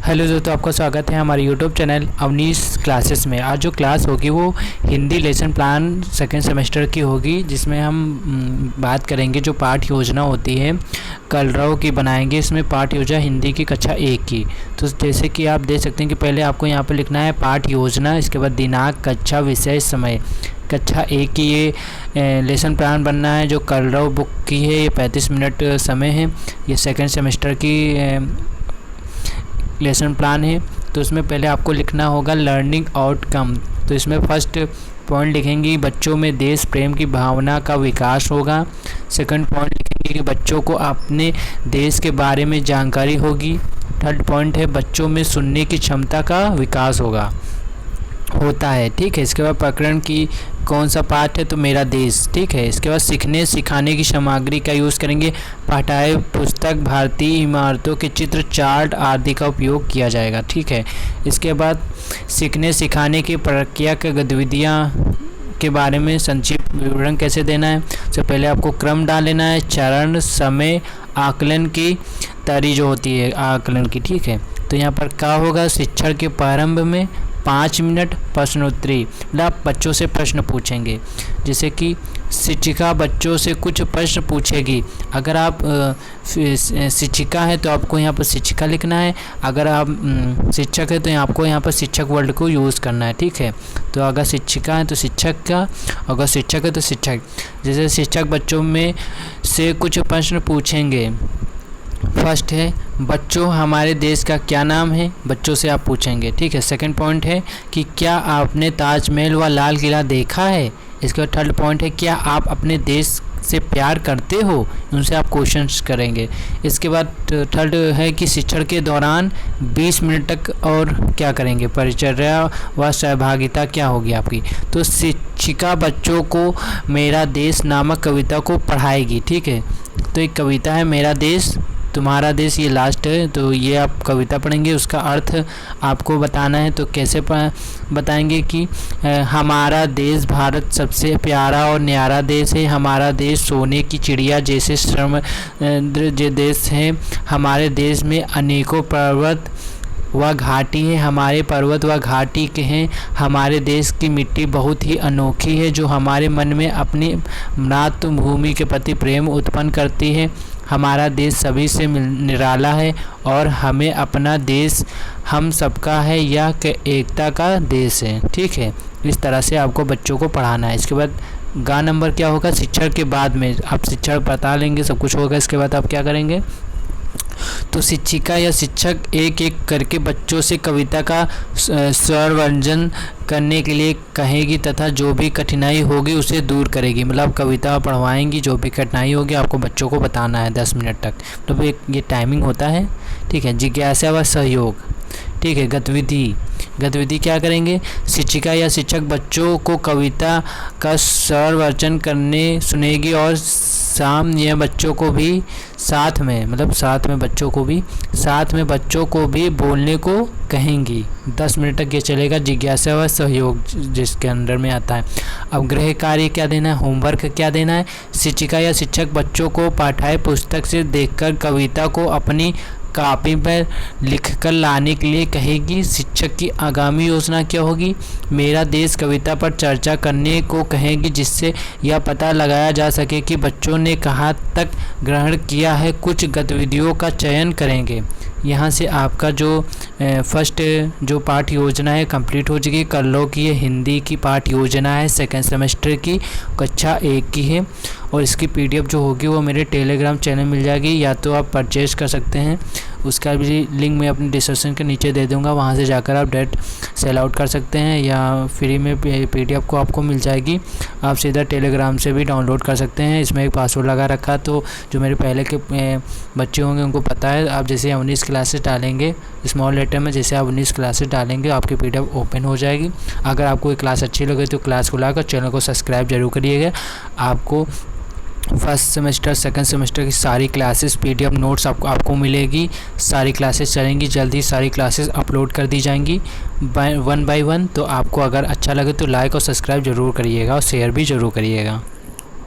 Hello दोस्तों, आपका स्वागत है हमारे यूट्यूब चैनल अवनीश क्लासेस में। आज जो क्लास होगी वो Hindi lesson plan second semester की होगी, जिसमें हम बात करेंगे जो पाठ योजना होती है कलरव की बनाएंगे। इसमें पाठ योजना हिंदी की कक्षा 1 की। तो जैसे कि आप देख सकते हैं कि पहले आपको यहाँ पर लिखना है पाठ योजना, इसके बाद दिनांक, कक्षा, विषय, समय। कक्षा 1 की ये लेसन प्लान बनना है जो कलरव बुक की है। ये 35 मिनट समय है। ये सेकेंड सेमेस्टर की लेसन प्लान है। तो इसमें पहले आपको लिखना होगा लर्निंग आउटकम। तो इसमें फर्स्ट पॉइंट लिखेंगे बच्चों में देश प्रेम की भावना का विकास होगा। सेकंड पॉइंट लिखेंगे कि बच्चों को अपने देश के बारे में जानकारी होगी। थर्ड पॉइंट है बच्चों में सुनने की क्षमता का विकास होता है। ठीक है। इसके बाद प्रकरण की कौन सा पाठ है, तो मेरा देश। ठीक है। इसके बाद सीखने सिखाने की सामग्री का यूज़ करेंगे। पाठ्य पुस्तक, भारतीय इमारतों के चित्र, चार्ट आदि का उपयोग किया जाएगा। ठीक है। इसके बाद सीखने सिखाने की प्रक्रिया के गतिविधियाँ के बारे में संक्षिप्त विवरण कैसे देना है। सबसे पहले आपको क्रम डाल लेना है, चरण, समय, आकलन की तरी जो होती है आकलन की। ठीक है। तो यहाँ पर क्या होगा, शिक्षण के प्रारंभ में 5 मिनट प्रश्नोत्तरी, मतलब आप बच्चों से प्रश्न पूछेंगे। जैसे कि शिक्षिका बच्चों से कुछ प्रश्न पूछेगी। अगर आप शिक्षिका है तो आपको यहाँ पर शिक्षिका लिखना है। अगर आप शिक्षक है तो आपको यहाँ पर शिक्षक वर्ड को यूज़ करना है। ठीक है। तो अगर शिक्षिका है तो शिक्षक का, अगर शिक्षक है तो शिक्षक। जैसे शिक्षक बच्चों में से कुछ प्रश्न पूछेंगे। फर्स्ट है बच्चों हमारे देश का क्या नाम है, बच्चों से आप पूछेंगे। ठीक है। सेकंड पॉइंट है कि क्या आपने ताजमहल व लाल किला देखा है। इसके बाद थर्ड पॉइंट है क्या आप अपने देश से प्यार करते हो, उनसे आप क्वेश्चंस करेंगे। इसके बाद थर्ड है कि शिक्षण के दौरान 20 मिनट तक और क्या करेंगे, परिचर्या व सहभागिता क्या होगी आपकी। तो शिक्षिका बच्चों को मेरा देश नामक कविता को पढ़ाएगी। ठीक है। तो एक कविता है मेरा देश तुम्हारा देश, ये लास्ट है। तो ये आप कविता पढ़ेंगे, उसका अर्थ आपको बताना है। तो कैसे बताएंगे कि हमारा देश भारत सबसे प्यारा और न्यारा देश है। हमारा देश सोने की चिड़िया जैसे समृद्ध देश है। हमारे देश में अनेकों पर्वत व घाटी है। हमारे पर्वत व घाटी के हैं। हमारे देश की मिट्टी बहुत ही अनोखी है जो हमारे मन में अपनी मातृभूमि के प्रति प्रेम उत्पन्न करती है। हमारा देश सभी से निराला है और हमें अपना देश हम सबका है, यह एकता का देश है। ठीक है। इस तरह से आपको बच्चों को पढ़ाना है। इसके बाद गा नंबर क्या होगा, शिक्षण के बाद में आप शिक्षण बता लेंगे, सब कुछ होगा। इसके बाद आप क्या करेंगे, तो शिक्षिका या शिक्षक एक एक करके बच्चों से कविता का स्वर व्यंजन करने के लिए कहेगी तथा जो भी कठिनाई होगी उसे दूर करेगी। मतलब कविता पढ़वाएंगी, जो भी कठिनाई होगी आपको बच्चों को बताना है 10 मिनट तक। तो ये टाइमिंग होता है। ठीक है। जिज्ञासा व सहयोग। ठीक है। गतिविधि क्या करेंगे, शिक्षिका या शिक्षक बच्चों को कविता का स्वर वाचन करने सुनेगी और शाम यह बच्चों को भी साथ में बच्चों को भी बोलने को कहेंगी। 10 मिनट तक ये चलेगा। जिज्ञासा व सहयोग जिसके अंदर में आता है। अब गृह कार्य क्या देना है, होमवर्क क्या देना है। शिक्षिका या शिक्षक बच्चों को पाठ्य पुस्तक से देखकर कविता को अपनी कॉपी पर लिखकर लाने के लिए कहेगी। शिक्षक की आगामी योजना क्या होगी, मेरा देश कविता पर चर्चा करने को कहेगी जिससे यह पता लगाया जा सके कि बच्चों ने कहाँ तक ग्रहण किया है। कुछ गतिविधियों का चयन करेंगे। यहाँ से आपका जो फर्स्ट जो पाठ योजना है कंप्लीट हो जाएगी। कलरव की ये हिंदी की पाठ योजना है, सेकेंड सेमेस्टर की, कक्षा 1 की है। और इसकी PDF जो होगी वो मेरे टेलीग्राम चैनल मिल जाएगी, या तो आप परचेज कर सकते हैं। उसका भी लिंक मैं अपने डिस्क्रिप्शन के नीचे दे दूंगा, वहाँ से जाकर आप डायरेक्ट सेल आउट कर सकते हैं, या फ्री में PDF को आपको मिल जाएगी। आप सीधा टेलीग्राम से भी डाउनलोड कर सकते हैं। इसमें एक पासवर्ड लगा रखा, तो जो मेरे पहले के बच्चे होंगे उनको पता है। आप जैसे 19 क्लासेस डालेंगे स्मॉल लेटर में, जैसे आप 19 क्लासेस डालेंगे आपकी PDF ओपन हो जाएगी। अगर आपको ये क्लास अच्छी लगे तो क्लास को लाकर चैनल को सब्सक्राइब जरूर करिएगा। आपको फर्स्ट सेमेस्टर सेकंड सेमेस्टर की सारी क्लासेस PDF नोट्स आपको मिलेगी। सारी क्लासेस चलेंगी, जल्दी सारी क्लासेस अपलोड कर दी जाएंगी वन बाय वन। तो आपको अगर अच्छा लगे तो लाइक और सब्सक्राइब ज़रूर करिएगा और शेयर भी ज़रूर करिएगा।